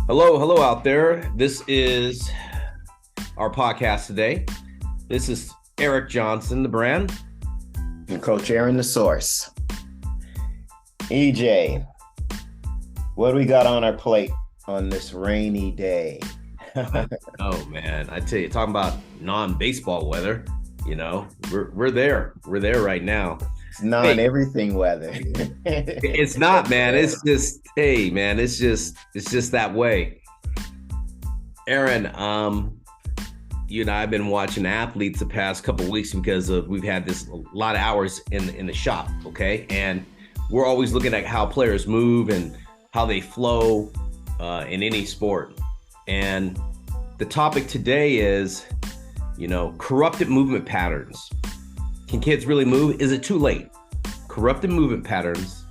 Hello out there. This is our podcast today. This is Eric Johnson, the brand. And Coach Aaron, the source. EJ, what do we got on our plate on this rainy day? Oh man, I tell you, talking about non-baseball weather, we're there. We're there right now. It's non-everything weather. It's not, man. It's just, hey, man, it's just that way. Aaron, you and I have been watching athletes the past couple of weeks because we've had a lot of hours in the shop, okay? And we're always looking at how players move and how they flow in any sport. And the topic today is, corrupted movement patterns. Can kids really move? Is it too late? Corrupted movement patterns.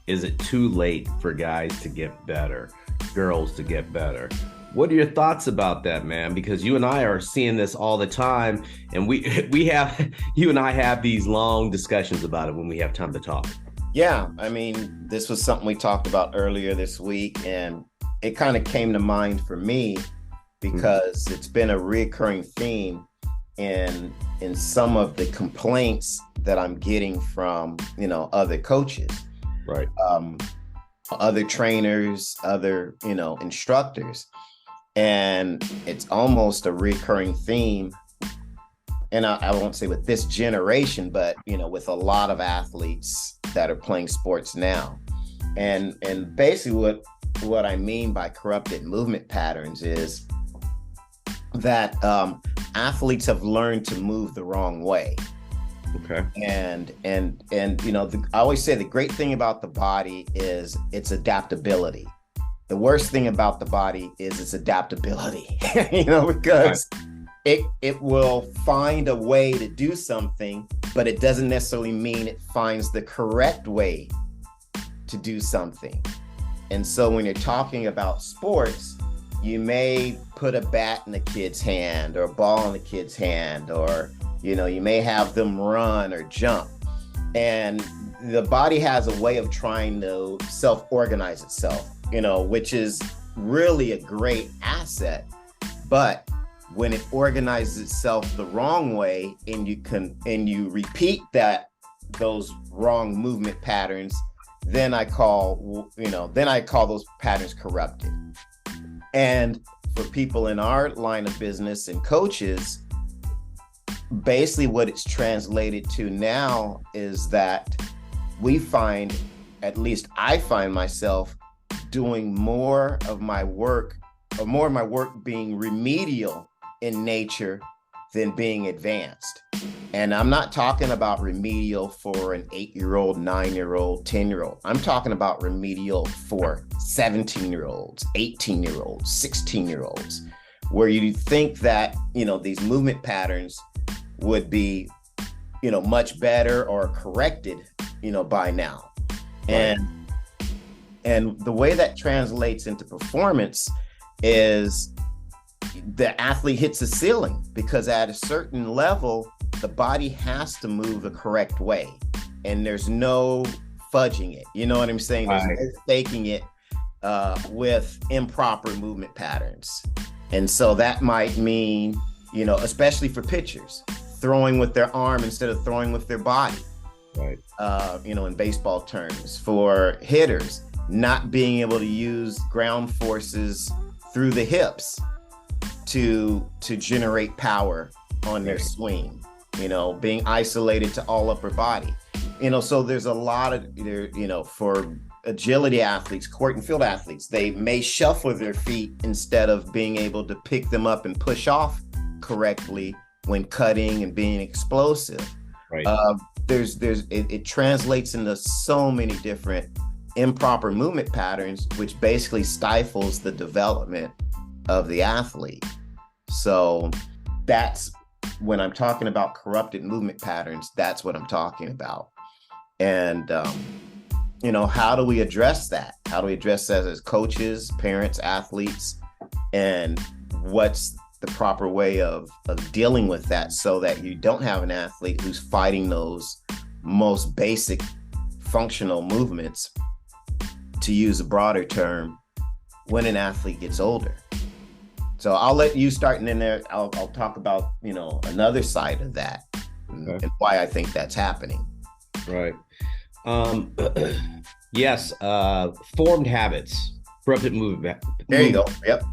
Is it too late for guys to get better, girls to get better? What are your thoughts about that, man? Because you and I are seeing this all the time, and you and I have these long discussions about it when we have time to talk. Yeah, I mean, this was something we talked about earlier this week, and it kind of came to mind for me because it's been a recurring theme in some of the complaints that I'm getting from, other coaches, right? Other trainers, other, instructors. And it's almost a recurring theme. And I won't say with this generation, but, with a lot of athletes that are playing sports now. And basically what I mean by corrupted movement patterns is that athletes have learned to move the wrong way. Okay. And I always say the great thing about the body is its adaptability. The worst thing about the body is its adaptability, because it will find a way to do something, but it doesn't necessarily mean it finds the correct way to do something. And so when you're talking about sports, you may put a bat in a kid's hand or a ball in a kid's hand, or, you may have them run or jump. And the body has a way of trying to self-organize itself, which is really a great asset. But when it organizes itself the wrong way and you repeat those wrong movement patterns, then I call those patterns corrupted. And for people in our line of business and coaches, basically what it's translated to now is that we find, at least I find myself doing more of my work being remedial in nature than being advanced. And I'm not talking about remedial for an 8-year-old, 9-year-old, 10-year-old. I'm talking about remedial for 17-year-olds, 18-year-olds, 16-year-olds, where you think that, these movement patterns would be, much better or corrected, by now. Right. And the way that translates into performance is the athlete hits a ceiling, because at a certain level, the body has to move the correct way. And there's no fudging it. You know what I'm saying? There's no faking it with improper movement patterns. And so that might mean, especially for pitchers, throwing with their arm instead of throwing with their body. Right. In baseball terms. For hitters, not being able to use ground forces through the hips to generate power on their swing, being isolated to all upper body. So there's a lot of, for agility athletes, court and field athletes, they may shuffle their feet instead of being able to pick them up and push off correctly when cutting and being explosive. Right. It translates into so many different improper movement patterns, which basically stifles the development of the athlete. So that's when I'm talking about corrupted movement patterns, that's what I'm talking about. And, how do we address that? How do we address that as coaches, parents, athletes, and what's the proper way of dealing with that so that you don't have an athlete who's fighting those most basic functional movements, to use a broader term, when an athlete gets older. So I'll let you start, and then I'll talk about, another side of that, and why I think that's happening. Right. Yes. Formed habits, corrupted movement. There you go. Yep.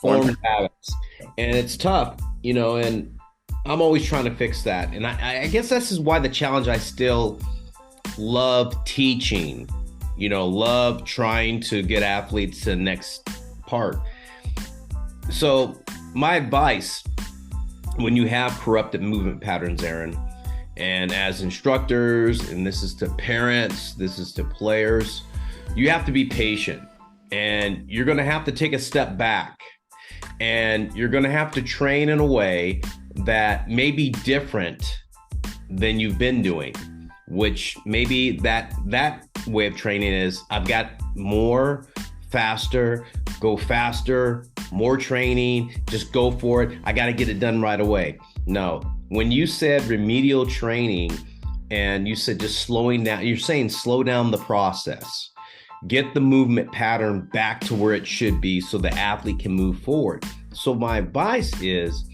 Formed habits. And it's tough, and I'm always trying to fix that. And I guess this is why the challenge, I still love teaching, love trying to get athletes to the next part. So my advice, when you have corrupted movement patterns, Aaron, and as instructors, and this is to parents, this is to players, you have to be patient, and you're going to have to take a step back, and you're going to have to train in a way that may be different than you've been doing, which maybe that way of training is, I've got more, faster, go faster, more training, just go for it. I got to get it done right away. No, when you said remedial training and you said just slowing down, you're saying slow down the process, get the movement pattern back to where it should be so the athlete can move forward. So my advice is,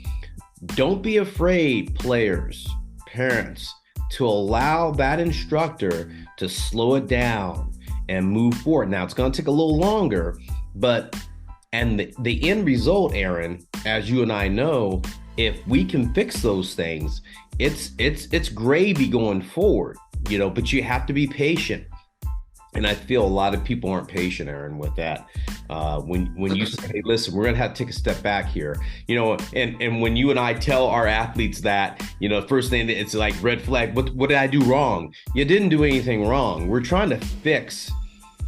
don't be afraid, players, parents, to allow that instructor to slow it down and move forward. Now, it's going to take a little longer, but the end result, Aaron, as you and I know, if we can fix those things, it's gravy going forward, but you have to be patient. And I feel a lot of people aren't patient, Aaron, with that. When you say, hey, listen, we're going to have to take a step back here, and when you and I tell our athletes that, first thing, it's like red flag. What did I do wrong? You didn't do anything wrong. We're trying to fix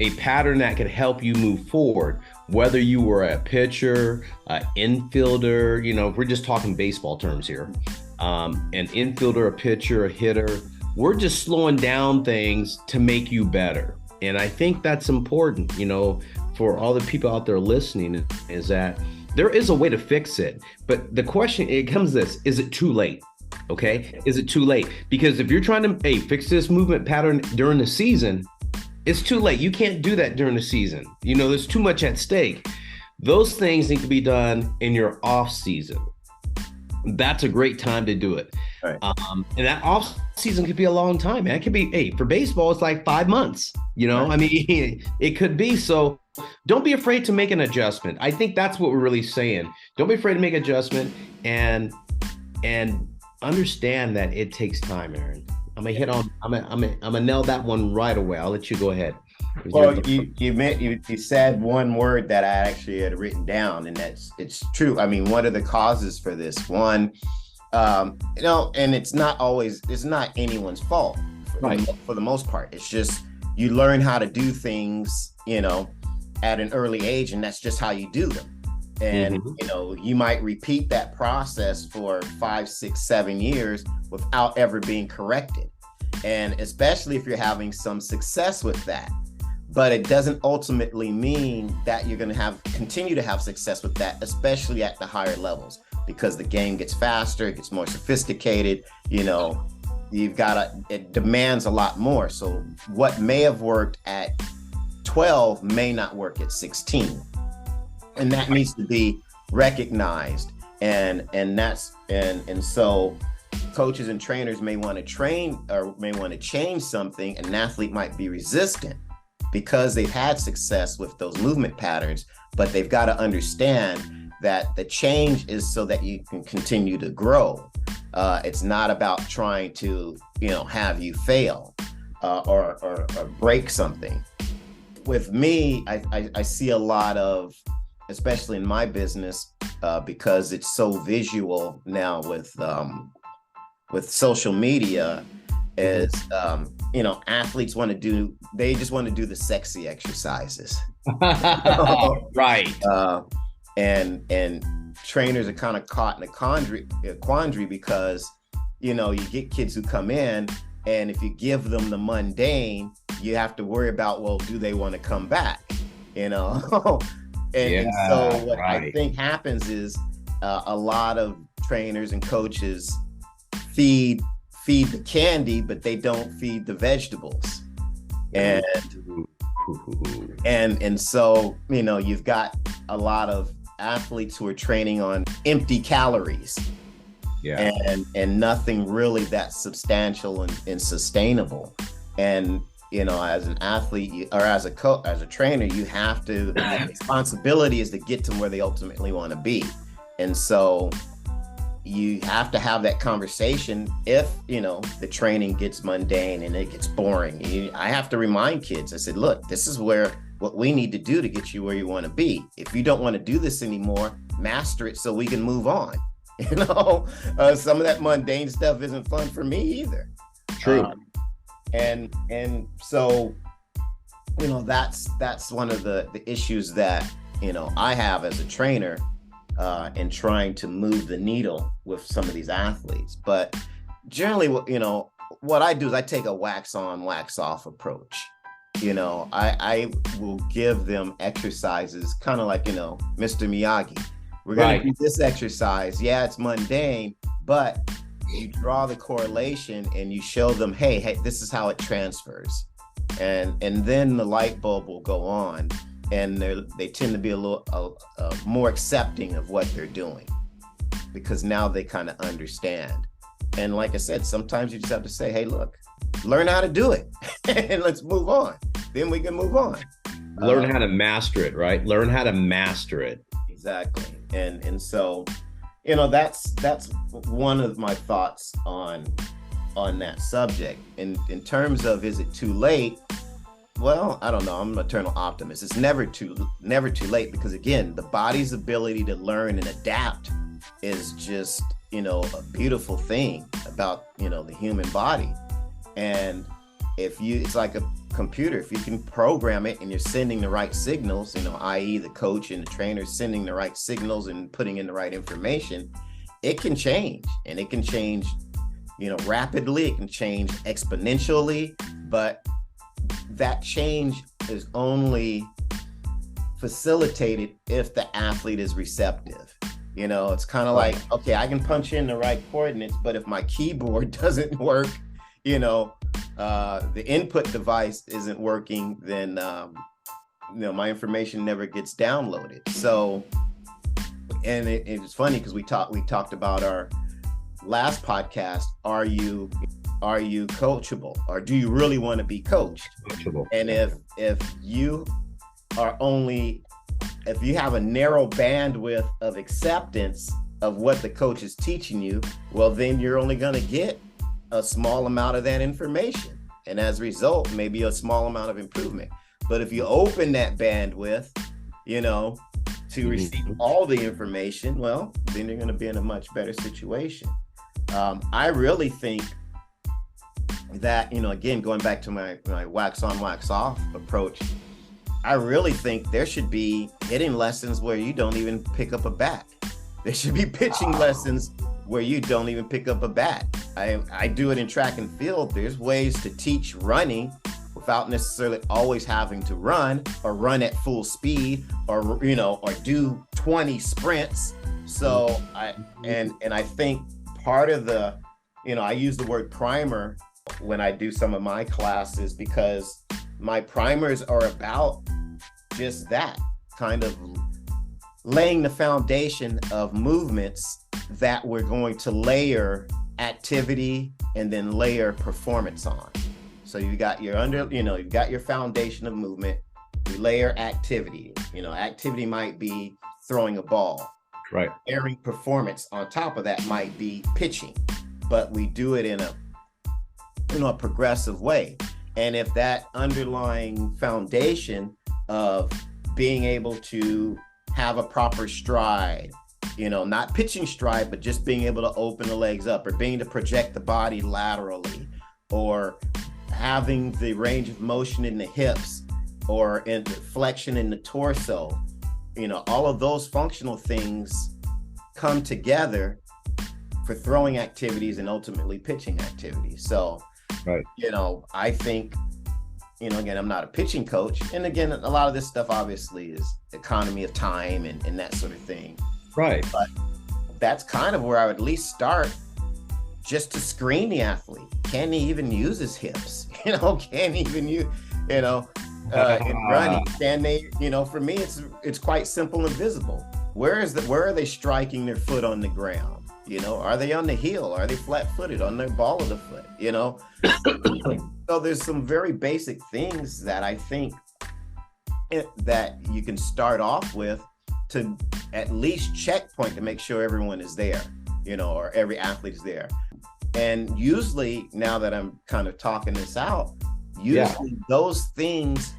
a pattern that could help you move forward, whether you were a pitcher, an infielder, if we're just talking baseball terms here, an infielder, a pitcher, a hitter. We're just slowing down things to make you better. And I think that's important, for all the people out there listening, is that there is a way to fix it. But the question, it comes this, is it too late? Okay. Is it too late? Because if you're trying to fix this movement pattern during the season, it's too late. You can't do that during the season. There's too much at stake. Those things need to be done in your off season. That's a great time to do it. Right. And that off season could be a long time, man. It could be, for baseball, it's like 5 months, Right. I mean, it could be. So don't be afraid to make an adjustment. I think that's what we're really saying. Don't be afraid to make an adjustment and understand that it takes time, Aaron. I'm gonna nail that one right away. I'll let you go ahead. Well, you said one word that I actually had written down, and it's true. I mean, what are the causes for this? One, and it's not anyone's fault, right, for the most part. It's just you learn how to do things, at an early age, and that's just how you do them. And you might repeat that process for 5, 6, 7 years without ever being corrected, and especially if you're having some success with that. But it doesn't ultimately mean that you're going to continue to have success with that, especially at the higher levels, because the game gets faster, it gets more sophisticated. It demands a lot more. So what may have worked at 12 may not work at 16, and that needs to be recognized. And so coaches and trainers may want to train or may want to change something, and an athlete might be resistant because they've had success with those movement patterns, but they've got to understand that the change is so that you can continue to grow. It's not about trying to, have you fail or break something. With me, I see a lot of, especially in my business, because it's so visual now with social media, is athletes they just want to do the sexy exercises. Right. And trainers are kind of caught in a quandary because you get kids who come in, and if you give them the mundane, you have to worry about, well, do they want to come back? And so what right. I think happens is a lot of trainers and coaches feed the candy, but they don't feed the vegetables. And And so, you've got a lot of athletes who are training on empty calories. Yeah. And nothing really that substantial and sustainable. And as an athlete or as a coach, as a trainer, you have to, the responsibility is to get to where they ultimately want to be. And so you have to have that conversation if, the training gets mundane and it gets boring. I have to remind kids, I said, look, this is what we need to do to get you where you want to be. If you don't want to do this anymore, master it so we can move on. Some of that mundane stuff isn't fun for me either. True. And so, that's one of the issues that, I have as a trainer in trying to move the needle with some of these athletes. But generally, what I do is I take a wax on, wax off approach. I will give them exercises kind of like, Mr. Miyagi. We're going to do this exercise. Yeah, it's mundane, but you draw the correlation and you show them, hey, this is how it transfers. And then the light bulb will go on, and they tend to be a little more accepting of what they're doing because now they kind of understand. And like I said, sometimes you just have to say, hey, look, learn how to do it and let's move on. Then we can move on. Learn how to master it, right? Learn how to master it. Exactly. And so, that's one of my thoughts on that subject. In terms of, is it too late? Well, I don't know. I'm an eternal optimist. It's never too late because, again, the body's ability to learn and adapt is just, a beautiful thing about, the human body. And it's like a computer. If you can program it and you're sending the right signals, i.e. the coach and the trainer sending the right signals and putting in the right information, it can change. And it can change, rapidly. It can change exponentially. But that change is only facilitated if the athlete is receptive. It's kind of like, okay, I can punch in the right coordinates, but if my keyboard doesn't work, the input device isn't working, then my information never gets downloaded. So, and it's funny because we talked about our last podcast. Are you coachable, or do you really want to be coached? Coachable. And if you have a narrow bandwidth of acceptance of what the coach is teaching you, well, then you're only going to get a small amount of that information. And as a result, maybe a small amount of improvement. But if you open that bandwidth, to receive all the information, well, then you're going to be in a much better situation. I really think that, again, going back to my wax on, wax off approach, I really think there should be hitting lessons where you don't even pick up a bat. There should be pitching lessons where you don't even pick up a bat. I do it in track and field. There's ways to teach running without necessarily always having to run or run at full speed or do 20 sprints. So I think part of the, I use the word primer when I do some of my classes because my primers are about just that, kind of laying the foundation of movements that we're going to layer activity and then layer performance on. So you've got your foundation of movement, you layer activity. Activity might be throwing a ball. Right. Layering performance on top of that might be pitching, but we do it in a progressive way. And if that underlying foundation of being able to have a proper stride, not pitching stride, but just being able to open the legs up or being able to project the body laterally or having the range of motion in the hips or in the flexion in the torso, all of those functional things come together for throwing activities and ultimately pitching activities. So, right. I think, again, I'm not a pitching coach. And again, a lot of this stuff obviously is economy of time and that sort of thing. Right. But that's kind of where I would at least start, just to screen the athlete. Can he even use his hips? Can he even use, in running? Can they, for me, it's quite simple and visible. Where are they striking their foot on the ground? Are they on the heel? Are they flat-footed on the ball of the foot? So there's some very basic things that I think that you can start off with to at least checkpoint to make sure everyone is there, or every athlete is there. And usually, now that I'm kind of talking this out, usually those things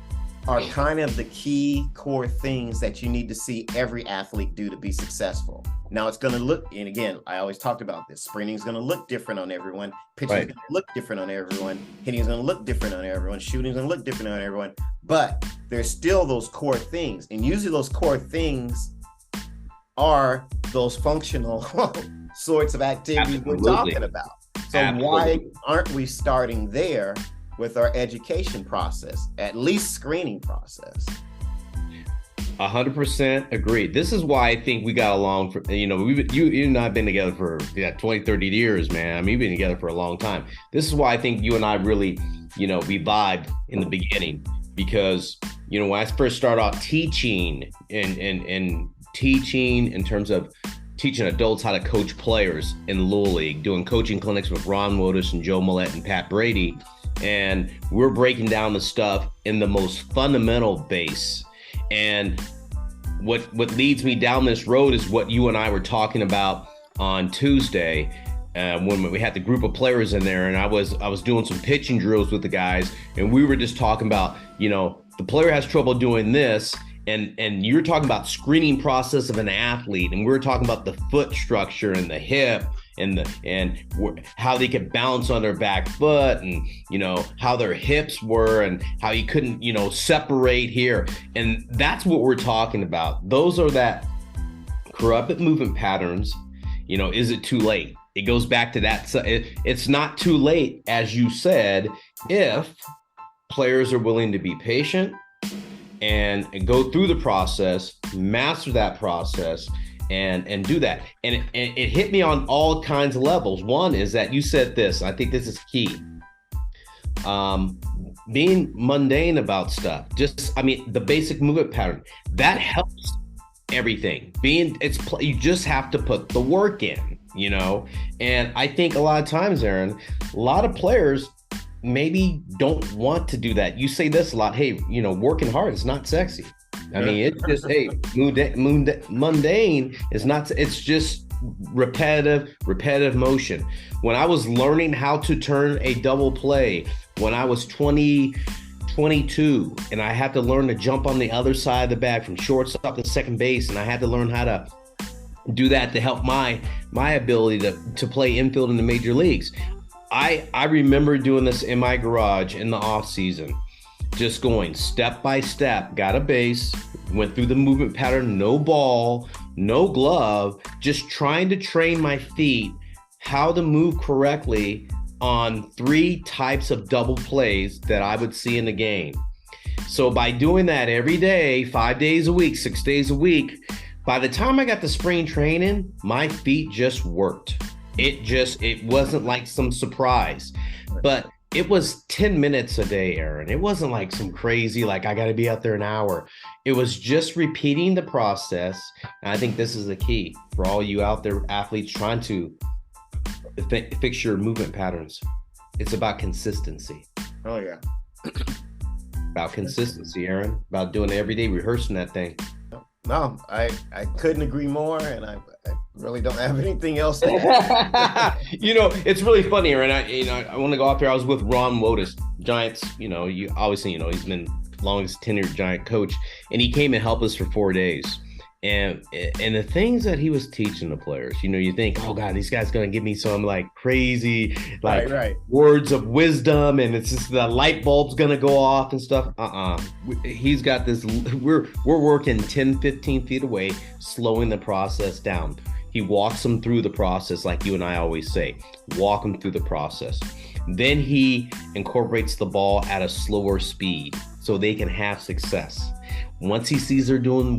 are kind of the key core things that you need to see every athlete do to be successful. Now it's going to look, and again, I always talked about this, sprinting is going to look different on everyone, pitching is going to look different on everyone, hitting is going to look different on everyone, shooting is going to look different on everyone, but there's still those core things. And usually those core things are those functional sorts of activities we're talking about. So why aren't we starting there with our education process, at least screening process? 100% agreed. This is why I think we got along for, you and I have been together for 20, 30 years, man. I mean, we've been together for a long time. This is why I think you and I really, we vibed in the beginning, because, when I first started out teaching and teaching in terms of teaching adults how to coach players in the Little League, doing coaching clinics with Ron Wotus and Joe Millette and Pat Brady. And we're breaking down the stuff in the most fundamental base. And what leads me down this road is what you and I were talking about on Tuesday, when we had the group of players in there, and I was doing some pitching drills with the guys, and we were just talking about, the player has trouble doing this, and you're talking about screening process of an athlete, and we were talking about the foot structure and the hip and how they could bounce on their back foot, and how their hips were, and how you couldn't separate here. And that's what we're talking about. Those are that corrupted movement patterns. Is it too late? It goes back to that. It's not too late, as you said, if players are willing to be patient and go through the process, master that process, and do that. And it hit me on all kinds of levels. One is that you said this, I think this is key. Being mundane about stuff, the basic movement pattern, that helps everything. You just have to put the work in, and I think a lot of times, Aaron, a lot of players maybe don't want to do that. You say this a lot, hey, working hard is not sexy. I mean, it's just, hey, mundane is not, it's just repetitive motion. When I was learning how to turn a double play, when I was 22, and I had to learn to jump on the other side of the bag from shortstop to second base, and I had to learn how to do that to help my ability to play infield in the major leagues. I remember doing this in my garage in the off season, just going step by step, got a base, went through the movement pattern, no ball, no glove, just trying to train my feet how to move correctly on 3 types of double plays that I would see in the game. So by doing that every day, 5 days a week, 6 days a week, by the time I got to spring training, my feet just worked. It wasn't like some surprise, but it was 10 minutes a day, Aaron. It wasn't like some crazy, like I got to be out there an hour. It was just repeating the process. And I think this is the key for all you out there athletes trying to fix your movement patterns. It's about consistency. Oh yeah. About consistency, Aaron, about doing it every day, rehearsing that thing. No, I couldn't agree more, and I really don't have anything else to add. It's really funny, Aaron. I want to go off here. I was with Ron Wotus, Giants. You obviously, he's been longest tenured Giant coach, and he came and helped us for 4 days. And the things that he was teaching the players, you think, oh God, these guys gonna give me some like crazy words of wisdom, and it's just the light bulb's gonna go off and stuff. He's got this. We're working 10, 15 feet away, slowing the process down. He walks them through the process, like you and I always say, walk them through the process. Then he incorporates the ball at a slower speed so they can have success. Once he sees they're doing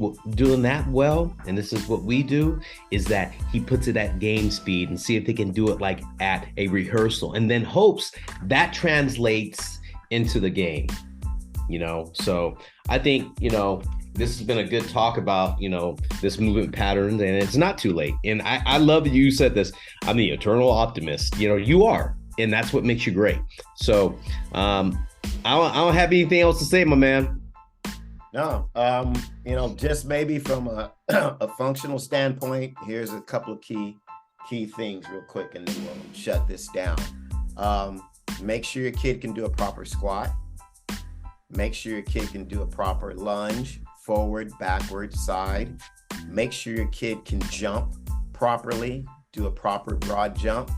that well, and this is what we do, is that he puts it at game speed and see if they can do it like at a rehearsal, and then hopes that translates into the game. So I think, this has been a good talk about, this movement patterns, and it's not too late. And I love that you said this. I'm the eternal optimist. You are, and that's what makes you great. So I don't have anything else to say, my man. No, just maybe from a functional standpoint, here's a couple of key things real quick, and then we'll shut this down. Make sure your kid can do a proper squat. Make sure your kid can do a proper lunge, forward, backward, side. Make sure your kid can jump properly, do a proper broad jump,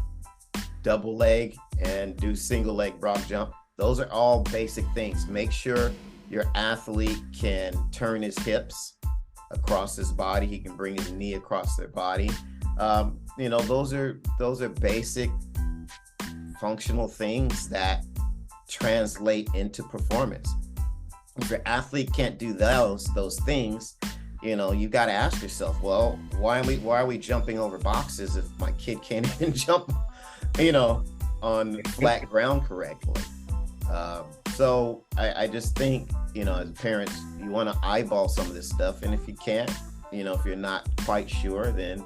double leg, and do single leg broad jump. Those are all basic things. Make sure your athlete can turn his hips across his body. He can bring his knee across their body. Those are basic functional things that translate into performance. If your athlete can't do those things, you got to ask yourself, well, why are we jumping over boxes if my kid can't even jump, on flat ground correctly? So I just think, as parents, you want to eyeball some of this stuff. And if you can't, if you're not quite sure, then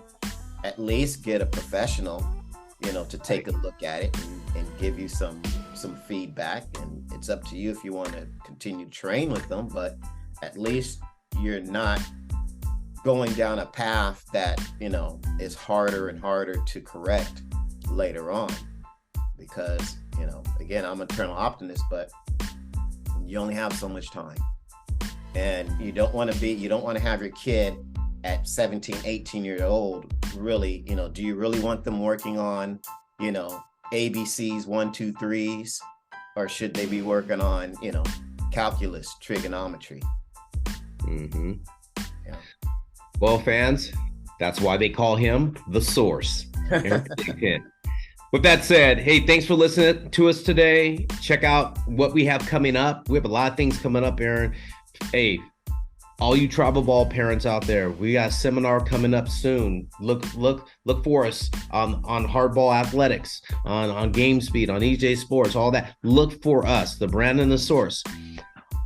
at least get a professional, to take a look at it and give you some feedback. And it's up to you if you want to continue to train with them, but at least you're not going down a path that, is harder and harder to correct later on. Because, again, I'm an eternal optimist, but you only have so much time. And you don't want to have your kid at 17, 18 years old, really, do you really want them working on, ABCs, 1, 2, 3s, or should they be working on, calculus, trigonometry? Mm-hmm. Yeah. Well, fans, that's why they call him the source. With that said, hey, thanks for listening to us today. Check out what we have coming up. We have a lot of things coming up, Aaron. Hey, all you travel ball parents out there, we got a seminar coming up soon. Look for us on hardball athletics, on game speed, on EJ Sports, all that. Look for us, the brand and the source.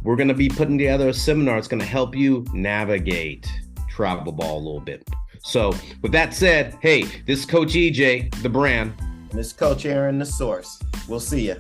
We're going to be putting together a seminar. It's going to help you navigate travel ball a little bit. So with that said, hey, this is Coach EJ, the brand. And this is Coach Aaron, the source. We'll see you.